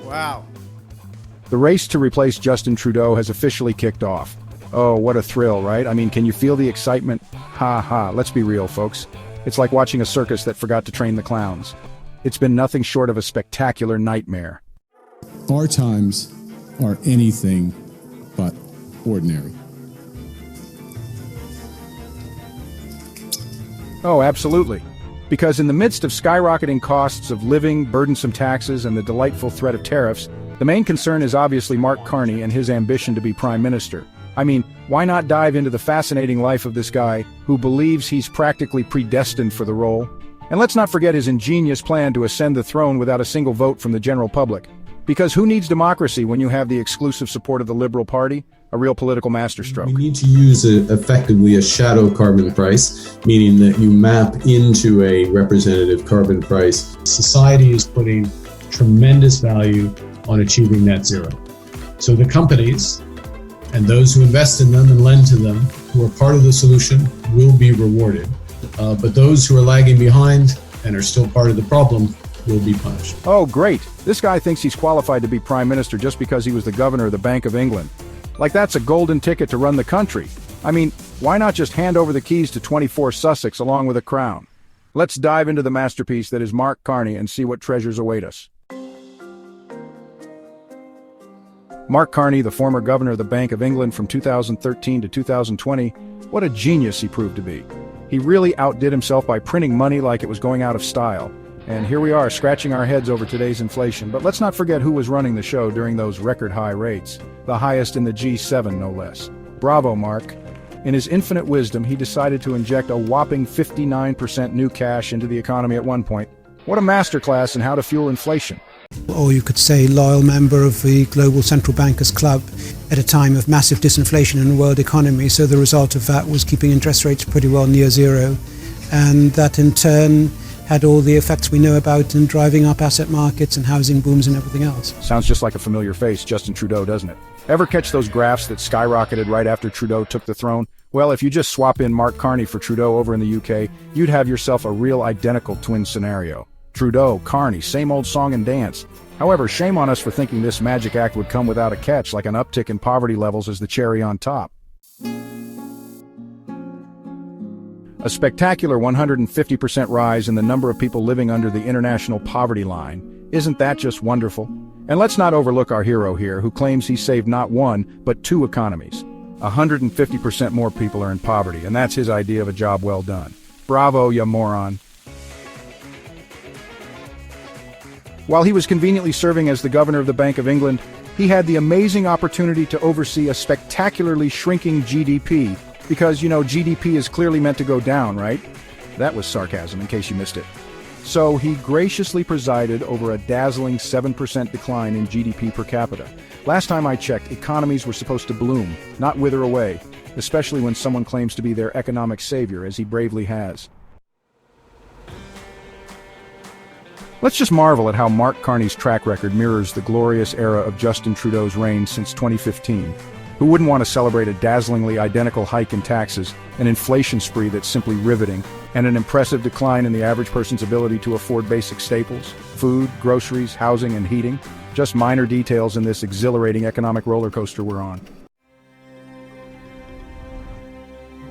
Wow. The race to replace Justin Trudeau has officially kicked off. Oh, what a thrill, right? I mean, can you feel the excitement? Ha ha, let's be real, folks. It's like watching a circus that forgot to train the clowns. It's been nothing short of a spectacular nightmare. Our times are anything but ordinary. Oh, absolutely. Because in the midst of skyrocketing costs of living, burdensome taxes, and the delightful threat of tariffs, the main concern is obviously Mark Carney and his ambition to be Prime Minister. I mean, why not dive into the fascinating life of this guy who believes he's practically predestined for the role? And let's not forget his ingenious plan to ascend the throne without a single vote from the general public. Because who needs democracy when you have the exclusive support of the Liberal Party? A real political masterstroke. We need to use effectively a shadow carbon price, meaning that you map into a representative carbon price. Society is putting tremendous value on achieving net zero. So the companies and those who invest in them and lend to them, who are part of the solution, will be rewarded. But those who are lagging behind and are still part of the problem will be punished. Oh, great. This guy thinks he's qualified to be Prime Minister just because he was the governor of the Bank of England. Like that's a golden ticket to run the country. I mean, why not just hand over the keys to 24 Sussex along with a crown? Let's dive into the masterpiece that is Mark Carney and see what treasures await us. Mark Carney, the former governor of the Bank of England from 2013 to 2020, what a genius he proved to be. He really outdid himself by printing money like it was going out of style. And here we are, scratching our heads over today's inflation. But let's not forget who was running the show during those record-high rates. The highest in the G7, no less. Bravo, Mark. In his infinite wisdom, he decided to inject a whopping 59% new cash into the economy at one point. What a masterclass in how to fuel inflation. Or you could say loyal member of the Global Central Bankers Club at a time of massive disinflation in the world economy. So the result of that was keeping interest rates pretty well near zero. And that in turn had all the effects we know about in driving up asset markets and housing booms and everything else. Sounds just like a familiar face, Justin Trudeau, doesn't it? Ever catch those graphs that skyrocketed right after Trudeau took the throne? Well, if you just swap in Mark Carney for Trudeau over in the UK, you'd have yourself a real identical twin scenario. Trudeau, Carney, same old song and dance. However, shame on us for thinking this magic act would come without a catch, like an uptick in poverty levels as the cherry on top. A spectacular 150% rise in the number of people living under the international poverty line. Isn't that just wonderful? And let's not overlook our hero here, who claims he saved not one, but two economies. 150% more people are in poverty, and that's his idea of a job well done. Bravo, ya moron. While he was conveniently serving as the governor of the Bank of England, he had the amazing opportunity to oversee a spectacularly shrinking GDP, because, you know, GDP is clearly meant to go down, right? That was sarcasm, in case you missed it. So he graciously presided over a dazzling 7% decline in GDP per capita. Last time I checked, economies were supposed to bloom, not wither away, especially when someone claims to be their economic savior, as he bravely has. Let's just marvel at how Mark Carney's track record mirrors the glorious era of Justin Trudeau's reign since 2015. Who wouldn't want to celebrate a dazzlingly identical hike in taxes, an inflation spree that's simply riveting, and an impressive decline in the average person's ability to afford basic staples, food, groceries, housing, and heating? Just minor details in this exhilarating economic roller coaster we're on.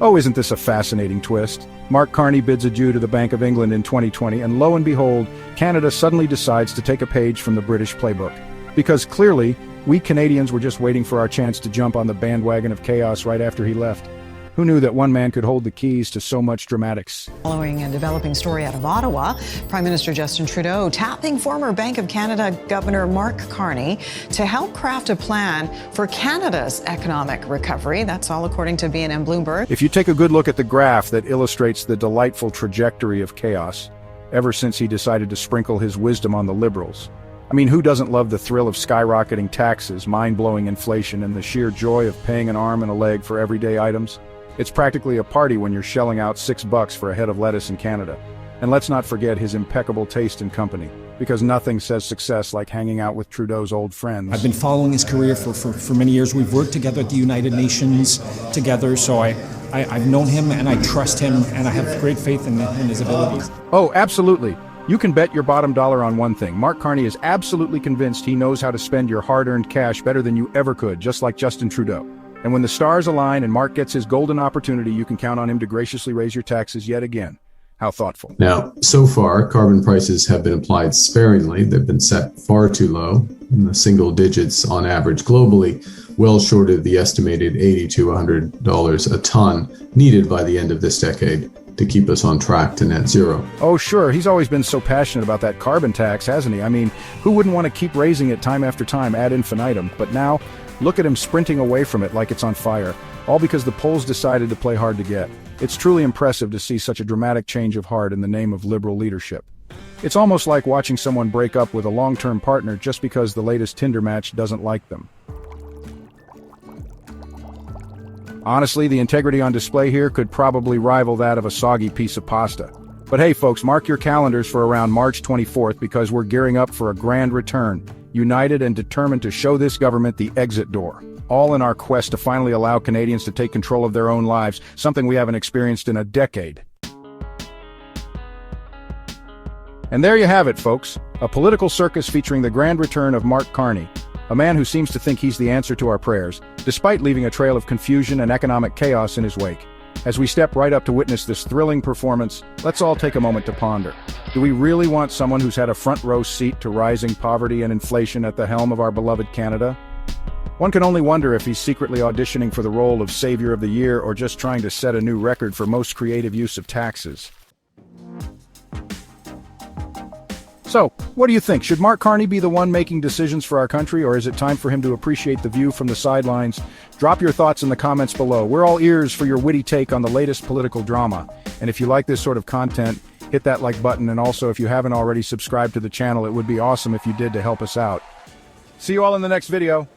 Oh, isn't this a fascinating twist? Mark Carney bids adieu to the Bank of England in 2020, and lo and behold, Canada suddenly decides to take a page from the British playbook. Because clearly, we Canadians were just waiting for our chance to jump on the bandwagon of chaos right after he left. Who knew that one man could hold the keys to so much dramatics? Following a developing story out of Ottawa, Prime Minister Justin Trudeau tapping former Bank of Canada Governor Mark Carney to help craft a plan for Canada's economic recovery. That's all according to B&M Bloomberg. If you take a good look at the graph that illustrates the delightful trajectory of chaos, ever since he decided to sprinkle his wisdom on the Liberals. I mean, who doesn't love the thrill of skyrocketing taxes, mind-blowing inflation, and the sheer joy of paying an arm and a leg for everyday items? It's practically a party when you're shelling out $6 for a head of lettuce in Canada. And let's not forget his impeccable taste in company, because nothing says success like hanging out with Trudeau's old friends. I've been following his career for many years. We've worked together at the United Nations together, so I've known him and I trust him, and I have great faith in his abilities. Oh, absolutely. You can bet your bottom dollar on one thing. Mark Carney is absolutely convinced he knows how to spend your hard-earned cash better than you ever could, just like Justin Trudeau. And when the stars align and Mark gets his golden opportunity, you can count on him to graciously raise your taxes yet again. How thoughtful. Now, so far, carbon prices have been applied sparingly. They've been set far too low, in the single digits on average globally, well short of the estimated $80 to $100 a ton needed by the end of this decade to keep us on track to net zero. Oh, sure. He's always been so passionate about that carbon tax, hasn't he? I mean, who wouldn't want to keep raising it time after time ad infinitum? But now, look at him sprinting away from it like it's on fire, all because the polls decided to play hard to get. It's truly impressive to see such a dramatic change of heart in the name of liberal leadership. It's almost like watching someone break up with a long-term partner just because the latest Tinder match doesn't like them. Honestly, the integrity on display here could probably rival that of a soggy piece of pasta. But hey folks, mark your calendars for around March 24th because we're gearing up for a grand return, united and determined to show this government the exit door. All in our quest to finally allow Canadians to take control of their own lives, something we haven't experienced in a decade. And there you have it, folks. A political circus featuring the grand return of Mark Carney, a man who seems to think he's the answer to our prayers, despite leaving a trail of confusion and economic chaos in his wake. As we step right up to witness this thrilling performance, let's all take a moment to ponder. Do we really want someone who's had a front row seat to rising poverty and inflation at the helm of our beloved Canada? One can only wonder if he's secretly auditioning for the role of Savior of the Year or just trying to set a new record for most creative use of taxes. So, what do you think? Should Mark Carney be the one making decisions for our country, or is it time for him to appreciate the view from the sidelines? Drop your thoughts in the comments below. We're all ears for your witty take on the latest political drama. And if you like this sort of content, hit that like button, and also if you haven't already subscribed to the channel, it would be awesome if you did to help us out. See you all in the next video.